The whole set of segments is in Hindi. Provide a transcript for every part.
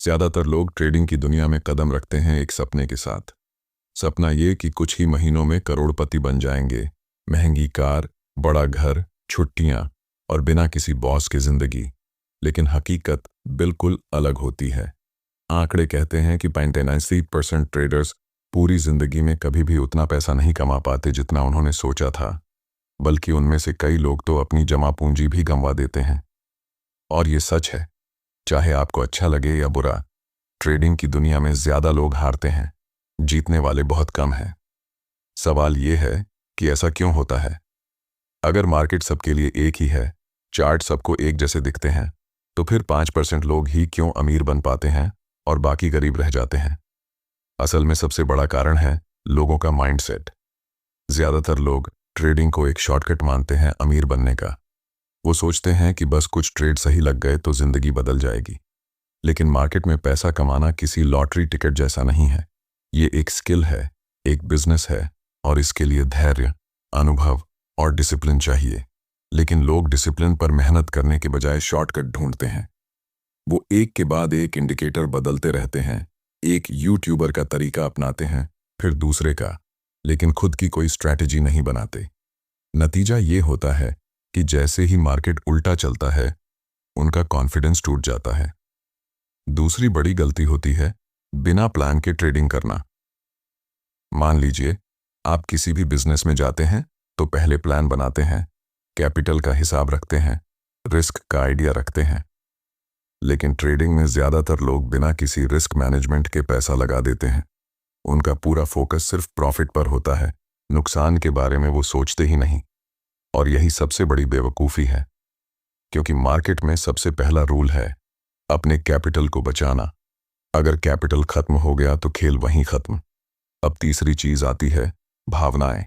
ज्यादातर लोग ट्रेडिंग की दुनिया में कदम रखते हैं एक सपने के साथ। सपना ये कि कुछ ही महीनों में करोड़पति बन जाएंगे। महंगी कार, बड़ा घर, छुट्टियां और बिना किसी बॉस की जिंदगी। लेकिन हकीकत बिल्कुल अलग होती है। आंकड़े कहते हैं कि 95% ट्रेडर्स पूरी जिंदगी में कभी भी उतना पैसा नहीं कमा पाते जितना उन्होंने सोचा था, बल्कि उनमें से कई लोग तो अपनी जमा पूंजी भी गंवा देते हैं। और ये सच है, चाहे आपको अच्छा लगे या बुरा। ट्रेडिंग की दुनिया में ज्यादा लोग हारते हैं, जीतने वाले बहुत कम हैं। सवाल ये है कि ऐसा क्यों होता है? अगर मार्केट सबके लिए एक ही है, चार्ट सबको एक जैसे दिखते हैं, तो फिर 5% लोग ही क्यों अमीर बन पाते हैं और बाकी गरीब रह जाते हैं? असल में सबसे बड़ा कारण है लोगों का माइंडसेट। ज्यादातर लोग ट्रेडिंग को एक शॉर्टकट मानते हैं अमीर बनने का। वो सोचते हैं कि बस कुछ ट्रेड सही लग गए तो जिंदगी बदल जाएगी। लेकिन मार्केट में पैसा कमाना किसी लॉटरी टिकट जैसा नहीं है। ये एक स्किल है, एक बिजनेस है, और इसके लिए धैर्य, अनुभव और डिसिप्लिन चाहिए। लेकिन लोग डिसिप्लिन पर मेहनत करने के बजाय शॉर्टकट ढूंढते हैं। वो एक के बाद एक इंडिकेटर बदलते रहते हैं। एक यूट्यूबर का तरीका अपनाते हैं, फिर दूसरे का, लेकिन खुद की कोई स्ट्रैटेजी नहीं बनाते। नतीजा ये होता है कि जैसे ही मार्केट उल्टा चलता है, उनका कॉन्फिडेंस टूट जाता है। दूसरी बड़ी गलती होती है बिना प्लान के ट्रेडिंग करना। मान लीजिए आप किसी भी बिजनेस में जाते हैं तो पहले प्लान बनाते हैं, कैपिटल का हिसाब रखते हैं, रिस्क का आइडिया रखते हैं। लेकिन ट्रेडिंग में ज्यादातर लोग बिना किसी रिस्क मैनेजमेंट के पैसा लगा देते हैं। उनका पूरा फोकस सिर्फ प्रॉफिट पर होता है, नुकसान के बारे में वो सोचते ही नहीं। और यही सबसे बड़ी बेवकूफ़ी है, क्योंकि मार्केट में सबसे पहला रूल है अपने कैपिटल को बचाना। अगर कैपिटल खत्म हो गया तो खेल वहीं खत्म। अब तीसरी चीज आती है भावनाएं।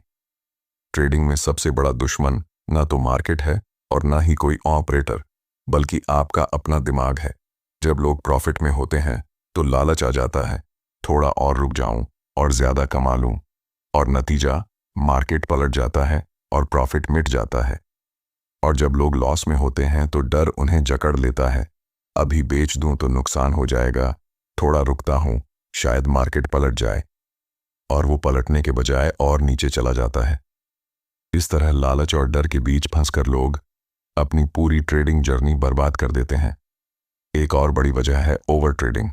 ट्रेडिंग में सबसे बड़ा दुश्मन ना तो मार्केट है और ना ही कोई ऑपरेटर, बल्कि आपका अपना दिमाग है। जब लोग प्रॉफिट में होते हैं तो लालच आ जाता है, थोड़ा और रुक जाऊं और ज्यादा कमा लूं, और नतीजा मार्केट पलट जाता है और प्रॉफिट मिट जाता है। और जब लोग लॉस में होते हैं तो डर उन्हें जकड़ लेता है। अभी बेच दूं तो नुकसान हो जाएगा, थोड़ा रुकता हूं, शायद मार्केट पलट जाए। और वो पलटने के बजाय और नीचे चला जाता है। इस तरह लालच और डर के बीच फंसकर लोग अपनी पूरी ट्रेडिंग जर्नी बर्बाद कर देते हैं। एक और बड़ी वजह है ओवर ट्रेडिंग।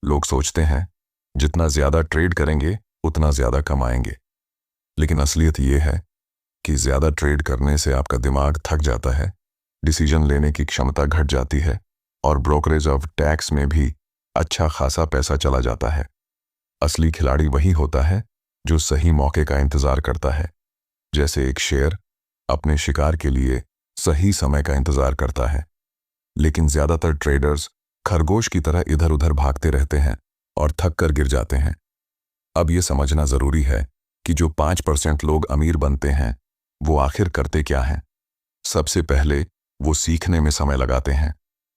लोग सोचते हैं जितना ज्यादा ट्रेड करेंगे उतना ज्यादा कमाएंगे। लेकिन असलियत यह है कि ज्यादा ट्रेड करने से आपका दिमाग थक जाता है, डिसीजन लेने की क्षमता घट जाती है, और ब्रोकरेज ऑफ टैक्स में भी अच्छा खासा पैसा चला जाता है। असली खिलाड़ी वही होता है जो सही मौके का इंतजार करता है। जैसे एक शेर अपने शिकार के लिए सही समय का इंतजार करता है। लेकिन ज्यादातर ट्रेडर्स खरगोश की तरह इधर उधर भागते रहते हैं और थक कर गिर जाते हैं। अब यह समझना जरूरी है कि जो 5% लोग अमीर बनते हैं वो आखिर करते क्या हैं। सबसे पहले वो सीखने में समय लगाते हैं।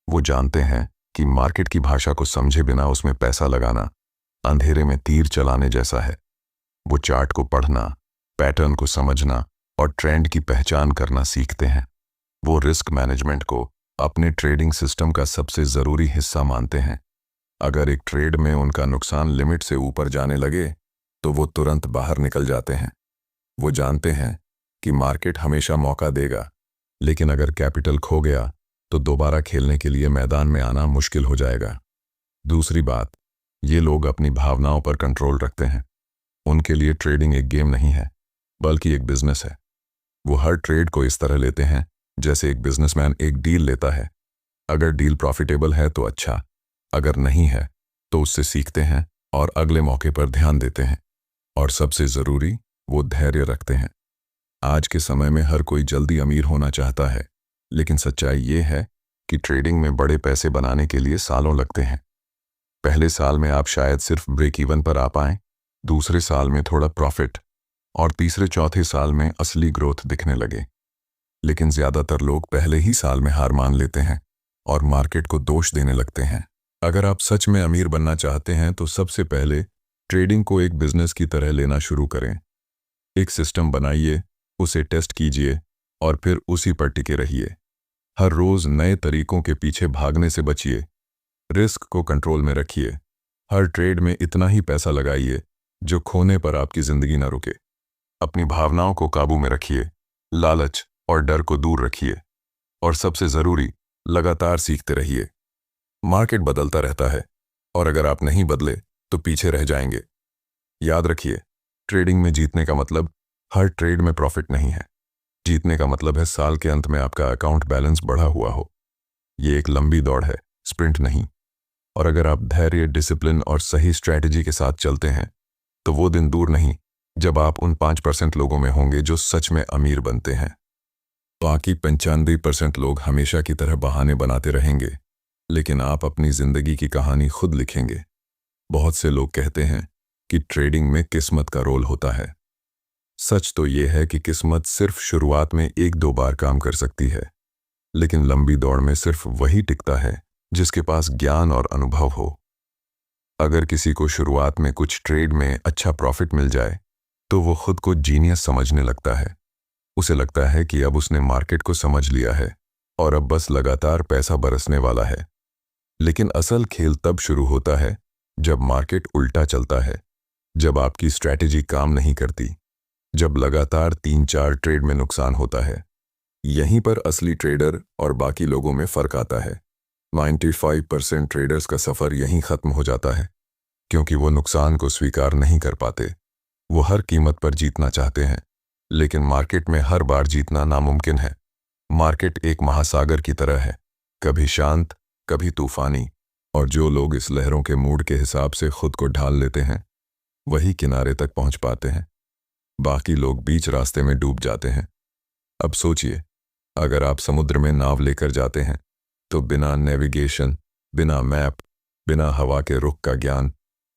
वो जानते हैं कि मार्केट की भाषा को समझे बिना उसमें पैसा लगाना अंधेरे में तीर चलाने जैसा है। वो चार्ट को पढ़ना, पैटर्न को समझना और ट्रेंड की पहचान करना सीखते हैं। वो रिस्क मैनेजमेंट को अपने ट्रेडिंग सिस्टम का सबसे जरूरी हिस्सा मानते हैं। अगर एक ट्रेड में उनका नुकसान लिमिट से ऊपर जाने लगे तो वो तुरंत बाहर निकल जाते हैं। वो जानते हैं कि मार्केट हमेशा मौका देगा, लेकिन अगर कैपिटल खो गया तो दोबारा खेलने के लिए मैदान में आना मुश्किल हो जाएगा। दूसरी बात, ये लोग अपनी भावनाओं पर कंट्रोल रखते हैं। उनके लिए ट्रेडिंग एक गेम नहीं है, बल्कि एक बिजनेस है। वो हर ट्रेड को इस तरह लेते हैं जैसे एक बिजनेसमैन एक डील लेता है। अगर डील प्रॉफिटेबल है तो अच्छा, अगर नहीं है तो उससे सीखते हैं और अगले मौके पर ध्यान देते हैं। और सबसे जरूरी, वो धैर्य रखते हैं। आज के समय में हर कोई जल्दी अमीर होना चाहता है, लेकिन सच्चाई ये है कि ट्रेडिंग में बड़े पैसे बनाने के लिए सालों लगते हैं। पहले साल में आप शायद सिर्फ ब्रेक इवन पर आ पाएं, दूसरे साल में थोड़ा प्रॉफिट, और तीसरे चौथे साल में असली ग्रोथ दिखने लगे। लेकिन ज्यादातर लोग पहले ही साल में हार मान लेते हैं और मार्केट को दोष देने लगते हैं। अगर आप सच में अमीर बनना चाहते हैं तो सबसे पहले ट्रेडिंग को एक बिजनेस की तरह लेना शुरू करें। एक सिस्टम बनाइए, उसे टेस्ट कीजिए और फिर उसी पर टिके रहिए। हर रोज नए तरीकों के पीछे भागने से बचिए। रिस्क को कंट्रोल में रखिए। हर ट्रेड में इतना ही पैसा लगाइए जो खोने पर आपकी जिंदगी न रुके। अपनी भावनाओं को काबू में रखिए, लालच और डर को दूर रखिए, और सबसे जरूरी, लगातार सीखते रहिए। मार्केट बदलता रहता है और अगर आप नहीं बदले तो पीछे रह जाएंगे। याद रखिए, ट्रेडिंग में जीतने का मतलब हर ट्रेड में प्रॉफिट नहीं है। जीतने का मतलब है साल के अंत में आपका अकाउंट बैलेंस बढ़ा हुआ हो। ये एक लंबी दौड़ है, स्प्रिंट नहीं। और अगर आप धैर्य, डिसिप्लिन और सही स्ट्रैटेजी के साथ चलते हैं तो वो दिन दूर नहीं जब आप उन 5% लोगों में होंगे जो सच में अमीर बनते हैं। बाकी 95% लोग हमेशा की तरह बहाने बनाते रहेंगे, लेकिन आप अपनी जिंदगी की कहानी खुद लिखेंगे। बहुत से लोग कहते हैं कि ट्रेडिंग में किस्मत का रोल होता है। सच तो यह है कि किस्मत सिर्फ शुरुआत में 1-2 बार काम कर सकती है, लेकिन लंबी दौड़ में सिर्फ वही टिकता है जिसके पास ज्ञान और अनुभव हो। अगर किसी को शुरुआत में कुछ ट्रेड में अच्छा प्रॉफिट मिल जाए तो वो खुद को जीनियस समझने लगता है। उसे लगता है कि अब उसने मार्केट को समझ लिया है और अब बस लगातार पैसा बरसने वाला है। लेकिन असल खेल तब शुरू होता है जब मार्केट उल्टा चलता है, जब आपकी स्ट्रैटेजी काम नहीं करती, जब लगातार 3-4 ट्रेड में नुकसान होता है। यहीं पर असली ट्रेडर और बाकी लोगों में फर्क आता है। 95% ट्रेडर्स का सफर यहीं खत्म हो जाता है, क्योंकि वो नुकसान को स्वीकार नहीं कर पाते। वो हर कीमत पर जीतना चाहते हैं, लेकिन मार्केट में हर बार जीतना नामुमकिन है। मार्केट एक महासागर की तरह है, कभी शांत, कभी तूफानी, और जो लोग इस लहरों के मूड के हिसाब से खुद को ढाल लेते हैं वही किनारे तक पहुंच पाते हैं। बाकी लोग बीच रास्ते में डूब जाते हैं। अब सोचिए, अगर आप समुद्र में नाव लेकर जाते हैं तो बिना नेविगेशन, बिना मैप, बिना हवा के रुख का ज्ञान,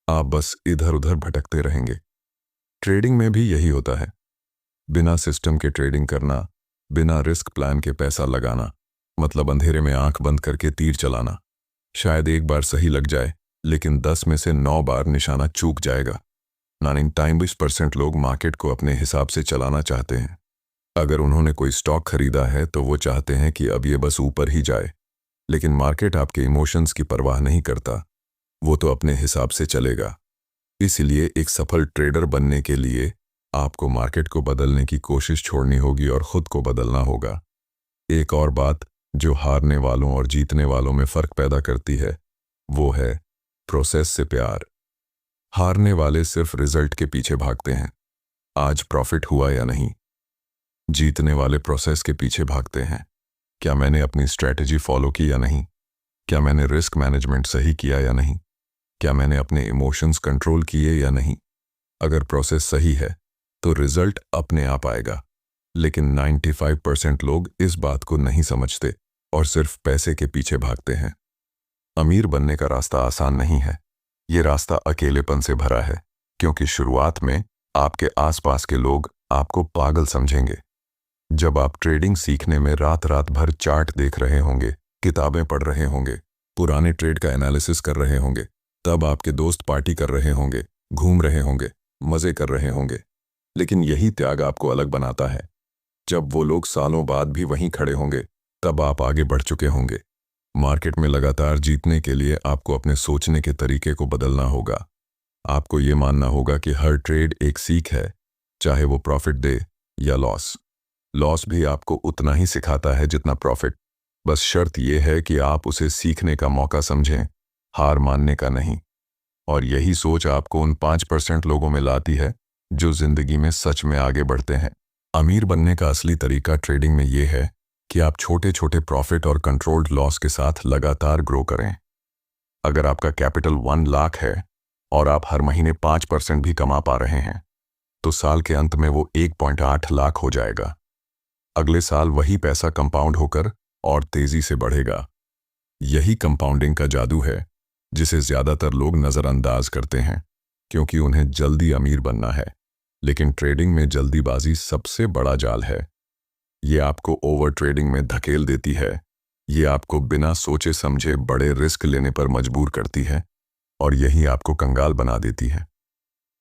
आप बस इधर उधर भटकते रहेंगे। ट्रेडिंग में भी यही होता है। बिना सिस्टम के ट्रेडिंग करना, बिना रिस्क प्लान के पैसा लगाना, मतलब अंधेरे में आंख बंद करके तीर चलाना। शायद एक बार सही लग जाए, लेकिन 10 में से 9 बार निशाना चूक जाएगा। 99% लोग मार्केट को अपने हिसाब से चलाना चाहते हैं। अगर उन्होंने कोई स्टॉक खरीदा है तो वो चाहते हैं कि अब ये बस ऊपर ही जाए, लेकिन मार्केट आपके इमोशंस की परवाह नहीं करता, वो तो अपने हिसाब से चलेगा। इसलिए एक सफल ट्रेडर बनने के लिए आपको मार्केट को बदलने की कोशिश छोड़नी होगी और खुद को बदलना होगा। एक और बात जो हारने वालों और जीतने वालों में फर्क पैदा करती है वो है प्रोसेस से प्यार। हारने वाले सिर्फ रिजल्ट के पीछे भागते हैं, आज प्रॉफिट हुआ या नहीं। जीतने वाले प्रोसेस के पीछे भागते हैं, क्या मैंने अपनी स्ट्रैटेजी फॉलो की या नहीं, क्या मैंने रिस्क मैनेजमेंट सही किया या नहीं, क्या मैंने अपने इमोशंस कंट्रोल किए या नहीं। अगर प्रोसेस सही है तो रिजल्ट अपने आप आएगा, लेकिन 95% लोग इस बात को नहीं समझते और सिर्फ पैसे के पीछे भागते हैं। अमीर बनने का रास्ता आसान नहीं है, ये रास्ता अकेलेपन से भरा है, क्योंकि शुरुआत में आपके आसपास के लोग आपको पागल समझेंगे। जब आप ट्रेडिंग सीखने में रात रात भर चार्ट देख रहे होंगे, किताबें पढ़ रहे होंगे, पुराने ट्रेड का एनालिसिस कर रहे होंगे, तब आपके दोस्त पार्टी कर रहे होंगे, घूम रहे होंगे, मजे कर रहे होंगे। लेकिन यही त्याग आपको अलग बनाता है। जब वो लोग सालों बाद भी वहीं खड़े होंगे, तब आप आगे बढ़ चुके होंगे। मार्केट में लगातार जीतने के लिए आपको अपने सोचने के तरीके को बदलना होगा। आपको ये मानना होगा कि हर ट्रेड एक सीख है, चाहे वो प्रॉफिट दे या लॉस। लॉस भी आपको उतना ही सिखाता है जितना प्रॉफिट। बस शर्त यह है कि आप उसे सीखने का मौका समझें, हार मानने का नहीं। और यही सोच आपको उन 5% लोगों में लाती है जो जिंदगी में सच में आगे बढ़ते हैं। अमीर बनने का असली तरीका ट्रेडिंग में यह है कि आप छोटे छोटे प्रॉफिट और कंट्रोल्ड लॉस के साथ लगातार ग्रो करें। अगर आपका कैपिटल 1 लाख है और आप हर महीने 5% भी कमा पा रहे हैं, तो साल के अंत में वो 1.8 लाख हो जाएगा। अगले साल वही पैसा कंपाउंड होकर और तेजी से बढ़ेगा। यही कंपाउंडिंग का जादू है, जिसे ज्यादातर लोग नजरअंदाज करते हैं, क्योंकि उन्हें जल्दी अमीर बनना है। लेकिन ट्रेडिंग में जल्दीबाजी सबसे बड़ा जाल है। ये आपको ओवर ट्रेडिंग में धकेल देती है, ये आपको बिना सोचे समझे बड़े रिस्क लेने पर मजबूर करती है, और यही आपको कंगाल बना देती है।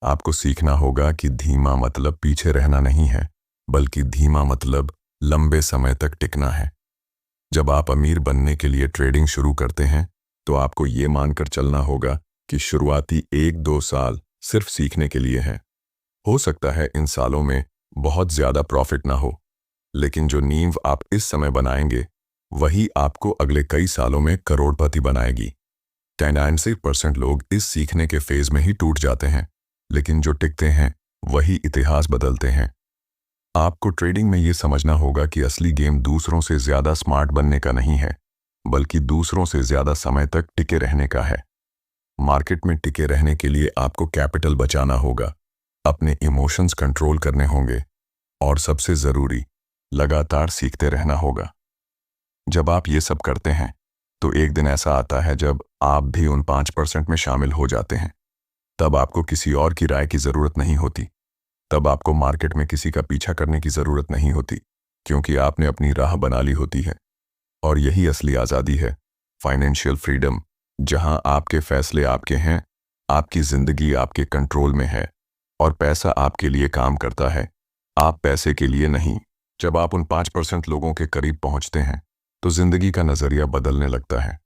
आपको सीखना होगा कि धीमा मतलब पीछे रहना नहीं है, बल्कि धीमा मतलब लंबे समय तक टिकना है। जब आप अमीर बनने के लिए ट्रेडिंग शुरू करते हैं तो आपको ये मानकर चलना होगा कि शुरुआती 1-2 साल सिर्फ सीखने के लिए हैं। हो सकता है इन सालों में बहुत ज़्यादा प्रॉफिट ना हो, लेकिन जो नींव आप इस समय बनाएंगे वही आपको अगले कई सालों में करोड़पति बनाएगी। 99% लोग इस सीखने के फेज में ही टूट जाते हैं, लेकिन जो टिकते हैं वही इतिहास बदलते हैं। आपको ट्रेडिंग में ये समझना होगा कि असली गेम दूसरों से ज़्यादा स्मार्ट बनने का नहीं है, बल्कि दूसरों से ज़्यादा समय तक टिके रहने का है। मार्केट में टिके रहने के लिए आपको कैपिटल बचाना होगा, अपने इमोशंस कंट्रोल करने होंगे और सबसे ज़रूरी, लगातार सीखते रहना होगा। जब आप ये सब करते हैं तो एक दिन ऐसा आता है जब आप भी उन 5% में शामिल हो जाते हैं। तब आपको किसी और की राय की ज़रूरत नहीं होती। तब आपको मार्केट में किसी का पीछा करने की ज़रूरत नहीं होती, क्योंकि आपने अपनी राह बना ली होती है। और यही असली आज़ादी है, फाइनेंशियल फ्रीडम, जहां आपके फैसले आपके हैं, आपकी ज़िंदगी आपके कंट्रोल में है और पैसा आपके लिए काम करता है, आप पैसे के लिए नहीं। जब आप उन 5% लोगों के करीब पहुंचते हैं तो ज़िंदगी का नज़रिया बदलने लगता है।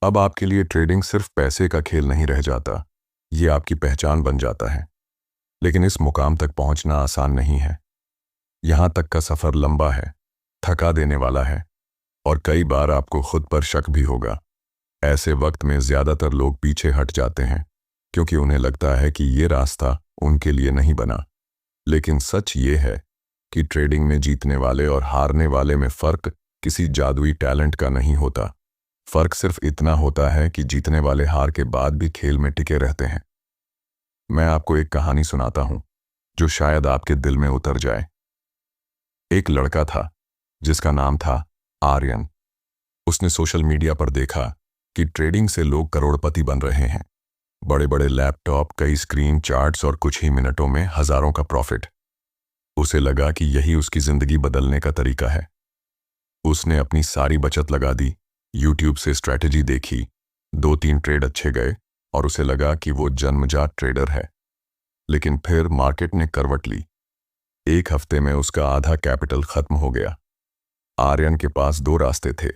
अब आपके लिए ट्रेडिंग सिर्फ पैसे का खेल नहीं रह जाता, ये आपकी पहचान बन जाता है। लेकिन इस मुकाम तक पहुंचना आसान नहीं है। यहां तक का सफ़र लंबा है, थका देने वाला है और कई बार आपको खुद पर शक भी होगा। ऐसे वक्त में ज़्यादातर लोग पीछे हट जाते हैं, क्योंकि उन्हें लगता है कि ये रास्ता उनके लिए नहीं बना। लेकिन सच ये है कि ट्रेडिंग में जीतने वाले और हारने वाले में फ़र्क किसी जादुई टैलेंट का नहीं होता। फ़र्क सिर्फ इतना होता है कि जीतने वाले हार के बाद भी खेल में टिके रहते हैं। मैं आपको एक कहानी सुनाता हूं जो शायद आपके दिल में उतर जाए। एक लड़का था जिसका नाम था आर्यन। उसने सोशल मीडिया पर देखा कि ट्रेडिंग से लोग करोड़पति बन रहे हैं। बड़े बड़े लैपटॉप, कई स्क्रीन चार्ट्स और कुछ ही मिनटों में हज़ारों का प्रॉफिट। उसे लगा कि यही उसकी ज़िंदगी बदलने का तरीका है। उसने अपनी सारी बचत लगा दी, यूट्यूब से स्ट्रैटेजी देखी, 2-3 ट्रेड अच्छे गए और उसे लगा कि वो जन्मजात ट्रेडर है। लेकिन फिर मार्केट ने करवट ली। एक हफ्ते में उसका आधा कैपिटल खत्म हो गया। आर्यन के पास 2 रास्ते थे,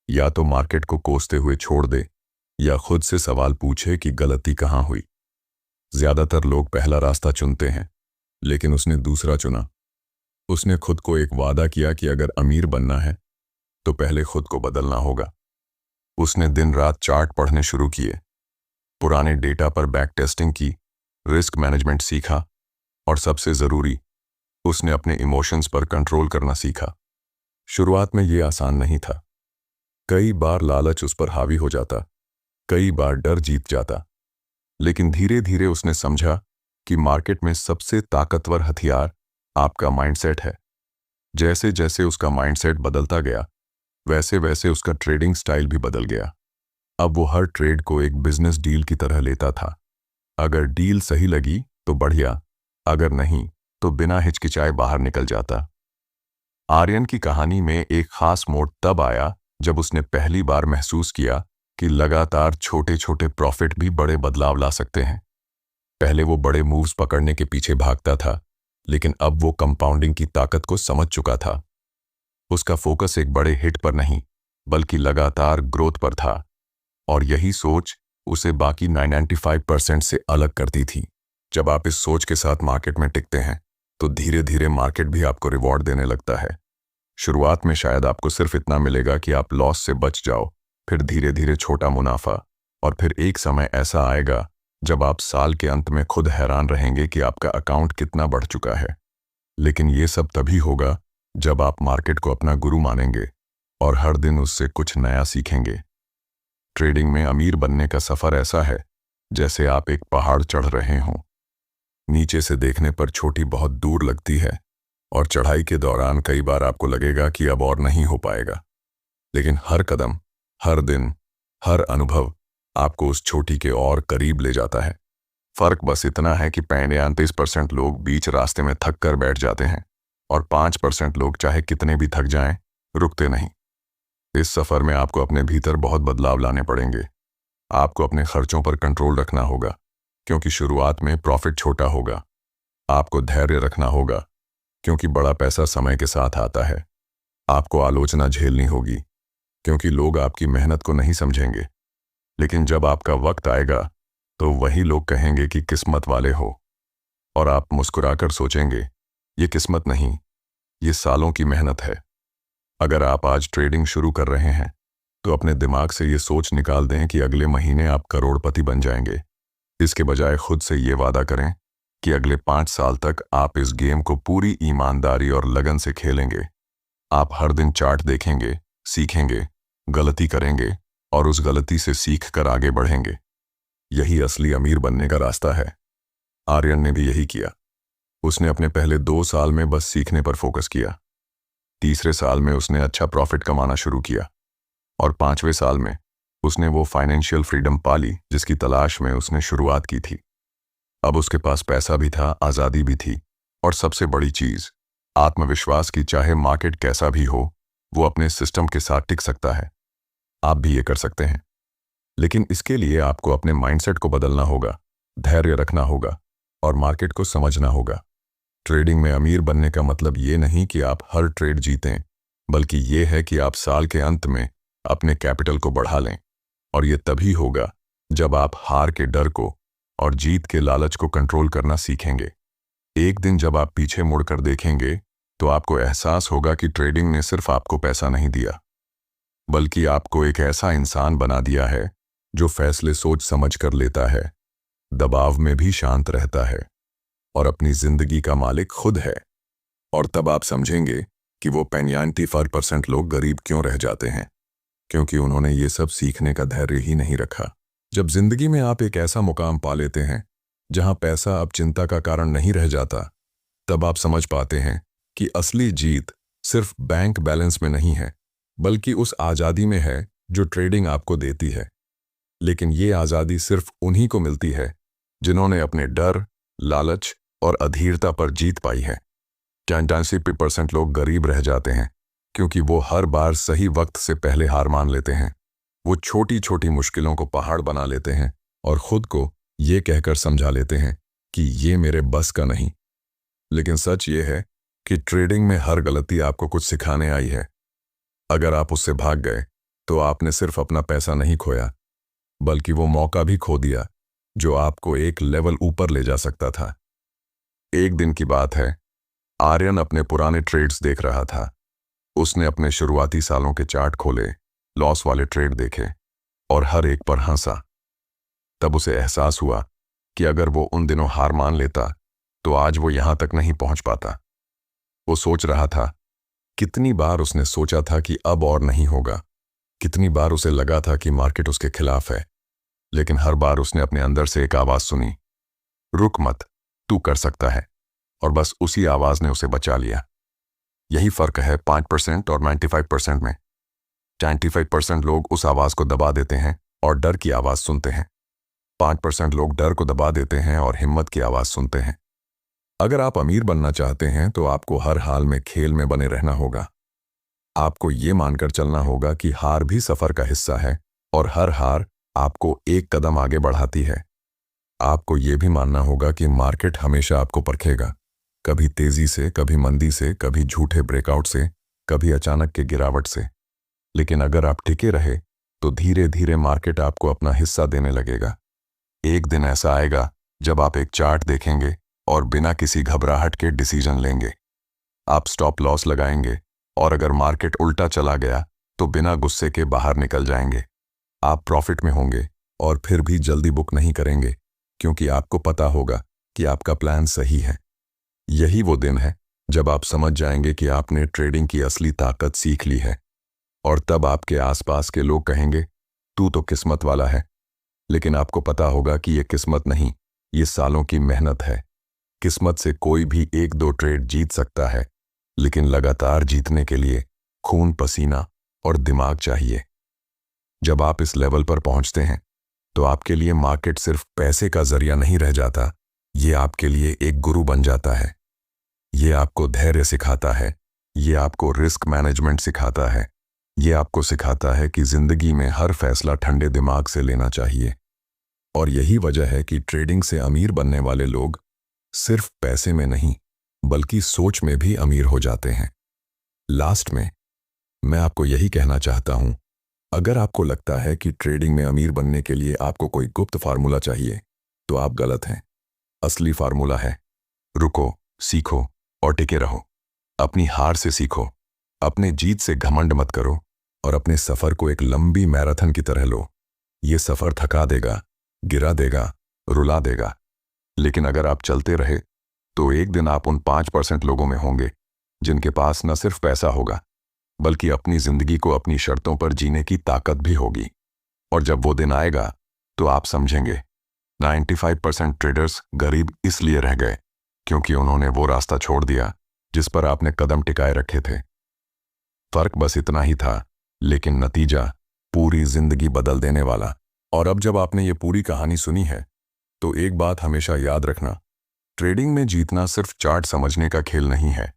या तो मार्केट को कोसते हुए छोड़ दे या खुद से सवाल पूछे कि गलती कहाँ हुई। ज़्यादातर लोग पहला रास्ता चुनते हैं, लेकिन उसने दूसरा चुना। उसने खुद को एक वादा किया कि अगर अमीर बनना है तो पहले खुद को बदलना होगा। उसने दिन रात चार्ट पढ़ने शुरू किए, पुराने डेटा पर बैक टेस्टिंग की, रिस्क मैनेजमेंट सीखा और सबसे ज़रूरी, उसने अपने इमोशंस पर कंट्रोल करना सीखा। शुरुआत में ये आसान नहीं था। कई बार लालच उस पर हावी हो जाता, कई बार डर जीत जाता। लेकिन धीरे धीरे उसने समझा कि मार्केट में सबसे ताकतवर हथियार आपका माइंडसेट है। जैसे जैसे उसका माइंडसेट बदलता गया, वैसे वैसे उसका ट्रेडिंग स्टाइल भी बदल गया। अब वो हर ट्रेड को एक बिजनेस डील की तरह लेता था। अगर डील सही लगी तो बढ़िया, अगर नहीं तो बिना हिचकिचाए बाहर निकल जाता। आर्यन की कहानी में एक खास मोड़ तब आया जब उसने पहली बार महसूस किया कि लगातार छोटे छोटे प्रॉफिट भी बड़े बदलाव ला सकते हैं। पहले वो बड़े मूव्स पकड़ने के पीछे भागता था, लेकिन अब वो कंपाउंडिंग की ताकत को समझ चुका था। उसका फोकस एक बड़े हिट पर नहीं, बल्कि लगातार ग्रोथ पर था, और यही सोच उसे बाकी 95% से अलग करती थी। जब आप इस सोच के साथ मार्केट में टिकते हैं तो धीरे धीरे मार्केट भी आपको रिवॉर्ड देने लगता है। शुरुआत में शायद आपको सिर्फ इतना मिलेगा कि आप लॉस से बच जाओ, फिर धीरे धीरे छोटा मुनाफा, और फिर एक समय ऐसा आएगा जब आप साल के अंत में खुद हैरान रहेंगे कि आपका अकाउंट कितना बढ़ चुका है। लेकिन ये सब तभी होगा जब आप मार्केट को अपना गुरु मानेंगे और हर दिन उससे कुछ नया सीखेंगे। ट्रेडिंग में अमीर बनने का सफ़र ऐसा है जैसे आप एक पहाड़ चढ़ रहे हों। नीचे से देखने पर चोटी बहुत दूर लगती है और चढ़ाई के दौरान कई बार आपको लगेगा कि अब और नहीं हो पाएगा। लेकिन हर कदम, हर दिन, हर अनुभव आपको उस चोटी के और करीब ले जाता है। फ़र्क बस इतना है कि 35% लोग बीच रास्ते में थक कर बैठ जाते हैं और 5% लोग चाहे कितने भी थक जाएं, रुकते नहीं। इस सफ़र में आपको अपने भीतर बहुत बदलाव लाने पड़ेंगे। आपको अपने खर्चों पर कंट्रोल रखना होगा, क्योंकि शुरुआत में प्रॉफिट छोटा होगा। आपको धैर्य रखना होगा, क्योंकि बड़ा पैसा समय के साथ आता है। आपको आलोचना झेलनी होगी, क्योंकि लोग आपकी मेहनत को नहीं समझेंगे। लेकिन जब आपका वक्त आएगा तो वही लोग कहेंगे कि किस्मत वाले हो, और आप मुस्कुराकर सोचेंगे ये किस्मत नहीं, ये सालों की मेहनत है। अगर आप आज ट्रेडिंग शुरू कर रहे हैं तो अपने दिमाग से ये सोच निकाल दें कि अगले महीने आप करोड़पति बन जाएंगे। इसके बजाय खुद से ये वादा करें कि अगले 5 साल तक आप इस गेम को पूरी ईमानदारी और लगन से खेलेंगे। आप हर दिन चार्ट देखेंगे, सीखेंगे, गलती करेंगे और उस गलती से सीख कर आगे बढ़ेंगे। यही असली अमीर बनने का रास्ता है। आर्यन ने भी यही किया। उसने अपने पहले 2 साल में बस सीखने पर फोकस किया। तीसरे साल में उसने अच्छा प्रॉफिट कमाना शुरू किया और 5वें साल में उसने वो फाइनेंशियल फ्रीडम पाली जिसकी तलाश में उसने शुरुआत की थी। अब उसके पास पैसा भी था, आज़ादी भी थी और सबसे बड़ी चीज़ आत्मविश्वास की। चाहे मार्केट कैसा भी हो, वो अपने सिस्टम के साथ टिक सकता है। आप भी ये कर सकते हैं, लेकिन इसके लिए आपको अपने माइंडसेट को बदलना होगा, धैर्य रखना होगा और मार्केट को समझना होगा। ट्रेडिंग में अमीर बनने का मतलब ये नहीं कि आप हर ट्रेड जीतें, बल्कि ये है कि आप साल के अंत में अपने कैपिटल को बढ़ा लें। और ये तभी होगा जब आप हार के डर को और जीत के लालच को कंट्रोल करना सीखेंगे। एक दिन जब आप पीछे मुड़कर देखेंगे तो आपको एहसास होगा कि ट्रेडिंग ने सिर्फ आपको पैसा नहीं दिया, बल्कि आपको एक ऐसा इंसान बना दिया है जो फैसले सोच समझ कर लेता है, दबाव में भी शांत रहता है और अपनी जिंदगी का मालिक खुद है। और तब आप समझेंगे कि वो 95% लोग गरीब क्यों रह जाते हैं, क्योंकि उन्होंने ये सब सीखने का धैर्य ही नहीं रखा। जब जिंदगी में आप एक ऐसा मुकाम पा लेते हैं जहां पैसा अब चिंता का कारण नहीं रह जाता, तब आप समझ पाते हैं कि असली जीत सिर्फ बैंक बैलेंस में नहीं है, बल्कि उस आज़ादी में है जो ट्रेडिंग आपको देती है। लेकिन ये आज़ादी सिर्फ उन्हीं को मिलती है जिन्होंने अपने डर, लालच और अधीरता पर जीत पाई है। 95% लोग गरीब रह जाते हैं क्योंकि वो हर बार सही वक्त से पहले हार मान लेते हैं। वो छोटी छोटी मुश्किलों को पहाड़ बना लेते हैं और खुद को ये कहकर समझा लेते हैं कि ये मेरे बस का नहीं। लेकिन सच ये है कि ट्रेडिंग में हर गलती आपको कुछ सिखाने आई है। अगर आप उससे भाग गए तो आपने सिर्फ अपना पैसा नहीं खोया, बल्कि वो मौका भी खो दिया जो आपको एक लेवल ऊपर ले जा सकता था। एक दिन की बात है, आर्यन अपने पुराने ट्रेड्स देख रहा था। उसने अपने शुरुआती सालों के चार्ट खोले, लॉस वाले ट्रेड देखे और हर एक पर हंसा। तब उसे एहसास हुआ कि अगर वो उन दिनों हार मान लेता तो आज वो यहां तक नहीं पहुंच पाता। वो सोच रहा था, कितनी बार उसने सोचा था कि अब और नहीं होगा, कितनी बार उसे लगा था कि मार्केट उसके खिलाफ है, लेकिन हर बार उसने अपने अंदर से एक आवाज सुनी, रुक मत, तू कर सकता है। और बस उसी आवाज ने उसे बचा लिया। यही फर्क है 5% और 95% में। 95% लोग उस आवाज को दबा देते हैं और डर की आवाज सुनते हैं। 5% लोग डर को दबा देते हैं और हिम्मत की आवाज सुनते हैं। अगर आप अमीर बनना चाहते हैं तो आपको हर हाल में खेल में बने रहना होगा। आपको ये मानकर चलना होगा कि हार भी सफर का हिस्सा है और हर हार आपको एक कदम आगे बढ़ाती है। आपको ये भी मानना होगा कि मार्केट हमेशा आपको परखेगा, कभी तेजी से, कभी मंदी से, कभी झूठे ब्रेकआउट से, कभी अचानक के गिरावट से। लेकिन अगर आप टिके रहे तो धीरे धीरे मार्केट आपको अपना हिस्सा देने लगेगा। एक दिन ऐसा आएगा जब आप एक चार्ट देखेंगे और बिना किसी घबराहट के डिसीजन लेंगे। आप स्टॉप लॉस लगाएंगे और अगर मार्केट उल्टा चला गया तो बिना गुस्से के बाहर निकल जाएंगे। आप प्रॉफिट में होंगे और फिर भी जल्दी बुक नहीं करेंगे, क्योंकि आपको पता होगा कि आपका प्लान सही है। यही वो दिन है जब आप समझ जाएंगे कि आपने ट्रेडिंग की असली ताकत सीख ली है। और तब आपके आसपास के लोग कहेंगे, तू तो किस्मत वाला है। लेकिन आपको पता होगा कि ये किस्मत नहीं, ये सालों की मेहनत है। किस्मत से कोई भी 1-2 ट्रेड जीत सकता है, लेकिन लगातार जीतने के लिए खून, पसीना और दिमाग चाहिए। जब आप इस लेवल पर पहुंचते हैं तो आपके लिए मार्केट सिर्फ पैसे का जरिया नहीं रह जाता, ये आपके लिए एक गुरु बन जाता है। ये आपको धैर्य सिखाता है, ये आपको रिस्क मैनेजमेंट सिखाता है, ये आपको सिखाता है कि जिंदगी में हर फैसला ठंडे दिमाग से लेना चाहिए। और यही वजह है कि ट्रेडिंग से अमीर बनने वाले लोग सिर्फ पैसे में नहीं, बल्कि सोच में भी अमीर हो जाते हैं। लास्ट में मैं आपको यही कहना चाहता हूं अगर आपको लगता है कि ट्रेडिंग में अमीर बनने के लिए आपको कोई गुप्त फार्मूला चाहिए, तो आप गलत हैं। असली फार्मूला है रुको, सीखो और टिके रहो। अपनी हार से सीखो, अपने जीत से घमंड मत करो और अपने सफर को एक लंबी मैराथन की तरह लो। ये सफर थका देगा, गिरा देगा, रुला देगा, लेकिन अगर आप चलते रहे तो एक दिन आप उन 5% लोगों में होंगे जिनके पास न सिर्फ पैसा होगा बल्कि अपनी जिंदगी को अपनी शर्तों पर जीने की ताकत भी होगी। और जब वो दिन आएगा तो आप समझेंगे 95% ट्रेडर्स गरीब इसलिए रह गए क्योंकि उन्होंने वो रास्ता छोड़ दिया जिस पर आपने कदम टिकाए रखे थे। फर्क बस इतना ही था, लेकिन नतीजा पूरी जिंदगी बदल देने वाला। और अब जब आपने ये पूरी कहानी सुनी है तो एक बात हमेशा याद रखना, ट्रेडिंग में जीतना सिर्फ चार्ट समझने का खेल नहीं है,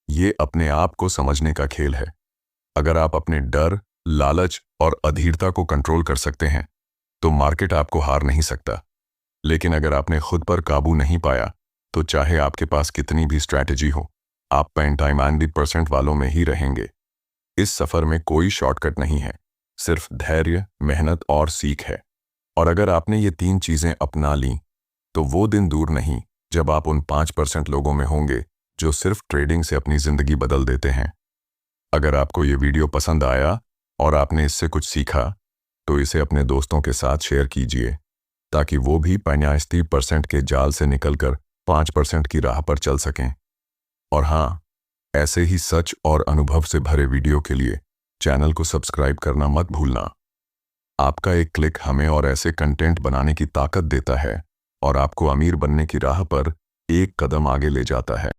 ये अपने आप को समझने का खेल है। अगर आप अपने डर, लालच और अधीरता को कंट्रोल कर सकते हैं तो मार्केट आपको हार नहीं सकता। लेकिन अगर आपने खुद पर काबू नहीं पाया तो चाहे आपके पास कितनी भी स्ट्रैटेजी हो, आप 95% वालों में ही रहेंगे। इस सफर में कोई शॉर्टकट नहीं है, सिर्फ धैर्य, मेहनत और सीख है। और अगर आपने ये 3 चीजें अपना लीं तो वो दिन दूर नहीं जब आप उन 5% लोगों में होंगे जो सिर्फ ट्रेडिंग से अपनी जिंदगी बदल देते हैं। अगर आपको ये वीडियो पसंद आया और आपने इससे कुछ सीखा तो इसे अपने दोस्तों के साथ शेयर कीजिए ताकि वो भी 95% के जाल से निकलकर 5% की राह पर चल सकें। और हाँ, ऐसे ही सच और अनुभव से भरे वीडियो के लिए चैनल को सब्सक्राइब करना मत भूलना। आपका एक क्लिक हमें और ऐसे कंटेंट बनाने की ताकत देता है और आपको अमीर बनने की राह पर एक कदम आगे ले जाता है।